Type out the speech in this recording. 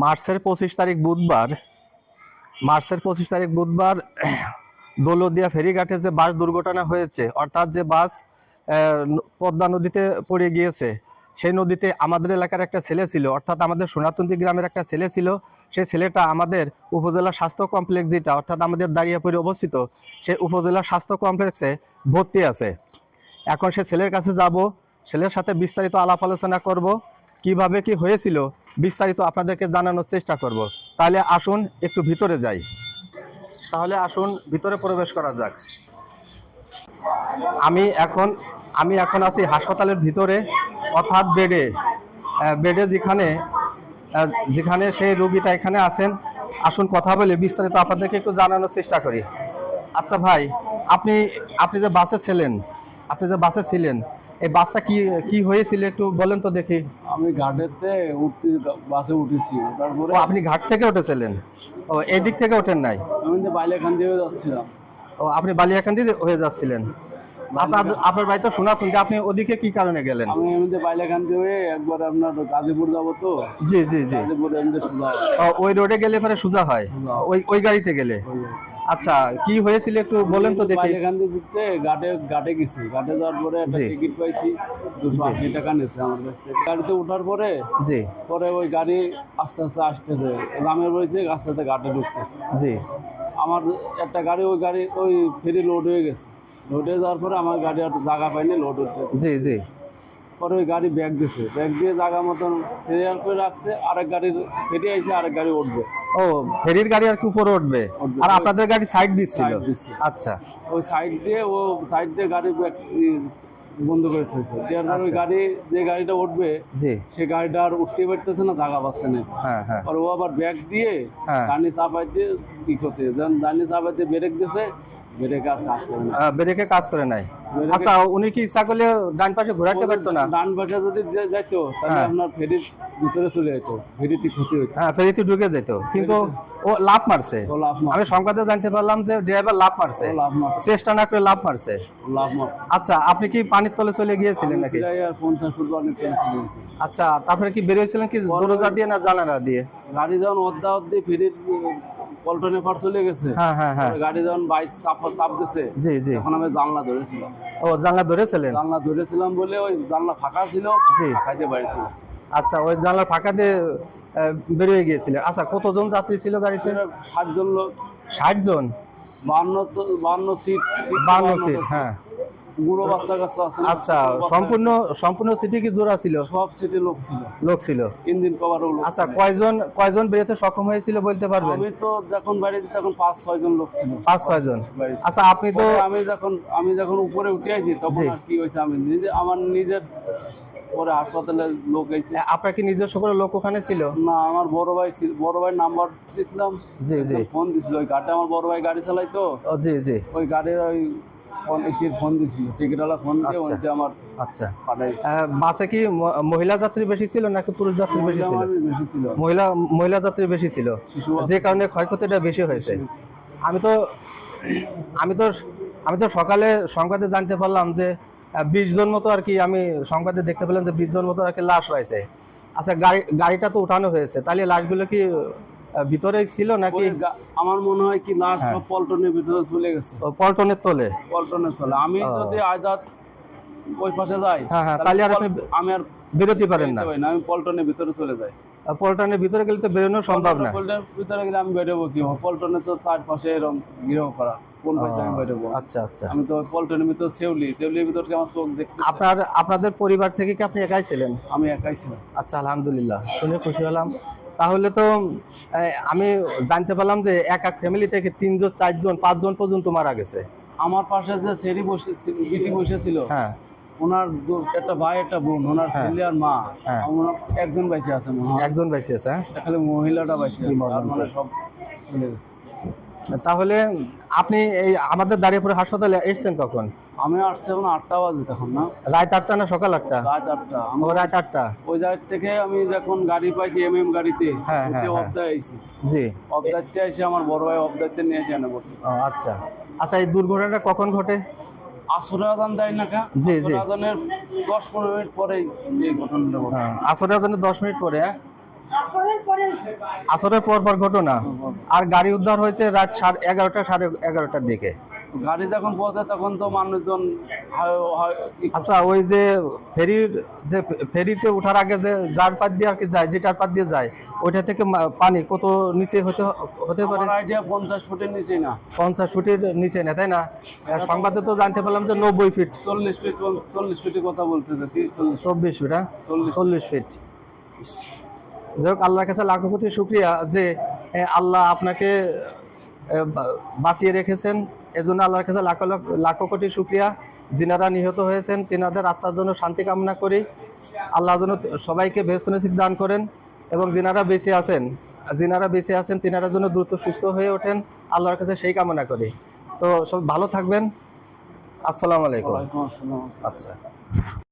মার্চের 25 তারিখ বুধবার দৌলতদিয়া ফেরিঘাটে যে বাস দুর্ঘটনা হয়েছে, অর্থাৎ যে বাস পদ্মা নদীতে পড়ে গিয়েছে, সেই নদীতে আমাদের এলাকার একটা ছেলে ছিল, অর্থাৎ আমাদের সোনাতন্দি গ্রামের একটা ছেলে ছিল। সেই ছেলেটা আমাদের উপজেলা স্বাস্থ্য কমপ্লেক্স, যেটা অর্থাৎ আমাদের দাঁড়িয়াপুরে অবস্থিত, সেই উপজেলা স্বাস্থ্য কমপ্লেক্সে ভর্তি আছে। এখন সে ছেলের কাছে যাব, ছেলের সাথে বিস্তারিত আলাপ আলোচনা করব, কিভাবে কি হয়েছিল বিস্তারিত আপনাদেরকে জানানোর চেষ্টা করব। তাহলে আসুন একটু ভিতরে যাই। তাহলে আসুন ভিতরে প্রবেশ করা যাক। আমি এখন আছি হাসপাতালের ভিতরে, অর্থাৎ বেডে যেখানে সেই রোগীটা এখানে আছেন। আসুন কথা বলে বিস্তারিত আপনাদেরকে একটু জানানোর চেষ্টা করি। আচ্ছা ভাই, আপনি যে বাসে ছিলেন, এই বাসটা কি হয়েছিল একটু বলেন তো দেখি। আমি বাসে উঠেছি, তারপরে আপনি ঘাট থেকে উঠেছিলেন? ও, এই দিক থেকে ওঠেন নাই? আমি তো বাইলেখান দিয়ে যাচ্ছিলাম। ও, আপনি বালিয়াকান্দি হয়ে যাচ্ছিলেন। আপনার বাড়ি তো সোনাতন্দি, আপনি ওদিকে কি কারণে গেলেন? আমি এমনিতে বাইলেখান দিয়ে একবার আপনার গাজীপুর যাবো তো। জি জি জি। গাজীপুরে এমনি সোজা ওই রোডে গেলে পরে সোজা হয়? ওই গাড়িতে গেলে? আচ্ছা, কি হয়েছিল একটু বলেন তো দেখি। বাইলেখান দিয়ে ঘাটে গেছি। ঘাটে যাওয়ার পরে একটা টিকিট পাইছি, 280 টাকা নিয়েছে আমার কাছ থেকে। গাড়িতে ওঠার পরে জি পরে ওই গাড়ি আস্তে আস্তে আসতেছে, রামের রয়েছে আস্তে আস্তে ঘাটে ঢুকতেছে। জি। আমার একটা গাড়ি ওই ফেরি লোড হয়ে গেছে। লোড হয়ে যাওয়ার পরে আমার গাড়ি আর জায়গা পাইনি লোড হতে। জি জি। পরে ওই গাড়ি ব্যাগ দিয়ে জায়গা মতন সিরিয়াল করে রাখছে। আরেক গাড়ির ফেরি আইছে, আরেক গাড়ি উঠবে। ও, ফেরির গাড়ি আর কি উপরে উঠবে, আর আপনাদের গাড়ি সাইড দিচ্ছিল? আচ্ছা। ওই সাইড দিয়ে গাড়ি বন্ধ করে থইছে। ওই গাড়ি যে গাড়িটা উঠবে, সে গাড়িটা আর উঠতে পারতেছে না, জায়গা পাচ্ছে না। আর ও আবার ব্যাগ দিয়ে দানি চাপাই দিয়ে কি করতে, দানি চাপাই দিয়ে ব্রেক দিয়েছে, ব্রেকে কাজ করে নাই। আচ্ছা, উনি কি ইচ্ছা করলে ডান পাশে ঘোরাতে পারতো না? ডান পাশে যদি যাইতো তাহলে আপনার ফেরির ভিতরে চলে যেত, ফেরিতে ক্ষতি হইতো। হ্যাঁ, ফেরিতে ঢুকে যেত, কিন্তু ও লাফ মারছে। আমি সংবাদে জানতে পারলাম যে ড্রাইভার লাফ মারছে, চেষ্টা না করে লাফ মারছে। আচ্ছা, আপনি কি পানির তলে চলে গিয়েছিলেন নাকি? 50 ফুট পানির তলে চলে গেছি। আচ্ছা, তারপরে কি বেরিয়েছিলেন কি দরজা দিয়ে না জানালা দিয়ে? গাড়ি যখন অর্ধে ফেরির পল্টনে পার চলে গেছে, গাড়ি যখন বাইক চাপ দিছে, জি জি, তখন আমি জানলা ধরেছিলাম। ও, জানলা ধরেছিলেন? জানলা ধরেছিলাম বলে ওই জানলা ফাঁকা ছিল, ফাঁকাতে বাড়িতে গেছি। আচ্ছা, ওই জানলার ফাঁকা দিয়ে বেরিয়ে গিয়েছিলেন। আচ্ছা, কতজন যাত্রী ছিল গাড়িতে? 60 জন লোক। 60 জন? 52 সিট। 52 সিট, হ্যাঁ। বুড়ো বাচ্চা কাচ্চা আছে। আচ্ছা, সম্পূর্ণ সিটি কি জোড়া ছিল? সব সিটে লোক ছিল। Engine cover. আচ্ছা, কয়জন বেরোতে সক্ষম হয়েছিল বলতে পারবেন? আমি তো যখন বাড়িতে তখন 5-6 জন লোক ছিল। 5-6 জন। আচ্ছা, আপনি তো আমি যখন উপরে উঠে আইছি তখন আর কি হয়েছে, আমার নিজের পরে হাসপাতালে লোক আইছে। আপনার কি নিজস্ব করে লোক ওখানে ছিল? না, আমার বড় ভাই নাম্বার দিছিলাম। জি জি। ফোন দিছিল ওই ঘাটে, আমার বড় ভাই গাড়ি চালাইতো। জি জি। ওই গাড়ির ফোন দিছিল, টিকিটওয়ালা ফোন দিয়ে ওইটা আমার। আচ্ছা, বাসে কি মহিলা যাত্রী বেশি ছিল নাকি পুরুষ যাত্রী বেশি ছিল? বেশি ছিল, মহিলা যাত্রী বেশি ছিল, যে কারণে ক্ষয়ক্ষতিটা বেশি হয়েছে। আমি তো সকালে সংবাদে জানতে পারলাম যে 20 জন মতো আর কি, আমি সংবাদে দেখতে পেলাম যে 20 জন মতো আর কি লাশ হয়েছে। আচ্ছা, গাড়িটা তো উঠানো হয়েছে, তাহলে লাশগুলো কি ভিতরে ছিল নাকি? আমার মনে হয় কি লাশ সব পল্টনের ভিতরে চলে গেছে। পল্টনের তলে? আমি যদি আজাদ ওই পাশে যাই, তাহলে আর আমি আর বেরোতে পারেন না। আমি পল্টনের ভিতরে চলে যাই। পল্টনের ভিতরে গেলে তো বেরোনো সম্ভব না। পল্টনের ভিতরে গেলে আমি বেরোবো কি? পল্টনে তো চারপাশে এরকম গৃহ করা, কোন পাশে আমি বেরোবো? আচ্ছা আচ্ছা। আমি তো পল্টনের ভিতরে শেউলির ভিতরে আমার চোখ দেখতে। আপনাদের পরিবার থেকে কি আপনি একাই ছিলেন? আমি একাই ছিলাম। আচ্ছা, আলহামদুলিল্লাহ, শুনে খুশি হলাম। তাহলে তো আমি জানতে পারলাম যে এক ফ্যামিলি থেকে 3 জন 4 জন 5 জন পর্যন্ত মারা গেছে। আমার পাশে যে বিটি বসেছিল, ওনার একটা ভাই একটা বোন, ওনার ছেলে আর মা, একজন বাইসে আছে। একজন বাইসে আছে? খালি মহিলাটা বাইসে আছে, আর মানে সব চলে গেছে। তাহলে আপনি এই আমাদের দাঁড়িয়েপুরে হাসপাতালে এসেছেন কখন? আমি আসছি এখন 8টা বাজে তখন। না, রাত 8টা না সকাল 8টা? রাত 8টা। রাত 8টা। ওই জায়গা থেকে আমি যখন গাড়ি পাইছি গাড়িতে, অবদায় আইছি। জি, অবদায়তে এসে আমার বড় ভাই অবদায়তে নিয়ে এসে এনে বসে। আচ্ছা আচ্ছা, এই দুর্ঘটনাটা কখন ঘটে? আসরের আজান দেয় না? জি জি। আজানের 10-15 মিনিট পরে এই ঘটনাটা ঘটে। আসরের আজানের 10 মিনিট পরে? আসরের পর পর ঘটনা। আর গাড়ি উদ্ধার হয়েছে রাত 11:30 11:30টার দিকে। গাড়ি যখন পৌঁছে তখন তো মানুষজন আচ্ছা, ওই যে ফেরিতে ওঠার আগে যে যার পাশ দিয়ে আর কি যায়, যেটার পাশ দিয়ে যায়, ওইটা থেকে পানি কত নিচে হতে পারে? আইডিয়া 50 ফুটের নিচে না। 50 ফুটের নিচে না, তাই না? সংবাদে তো জানতে পারলাম যে 90 ফিট। 40 ফিটের কথা বলতেছে। 24 ফিট, হ্যাঁ 40 ফিট। যাই হোক, আল্লাহর কাছে লাখো কোটি শুকরিয়া যে আল্লাহ আপনাকে বাঁচিয়ে রেখেছেন। এজন্য আল্লাহর কাছে লাখো কোটি শুকরিয়া। যিনারা নিহত হয়েছেন তিনাদের আত্মার জন্য শান্তি কামনা করি। আল্লাহ যেন সবাইকে বেহেশত নসিব দান করেন, এবং যিনারা বেঁচে আছেন তিনারা যেন দ্রুত সুস্থ হয়ে ওঠেন, আল্লাহর কাছে সেই কামনা করি। তো সব ভালো থাকবেন। আসসালামু আলাইকুম। ওয়ালাইকুম আসসালাম। আচ্ছা।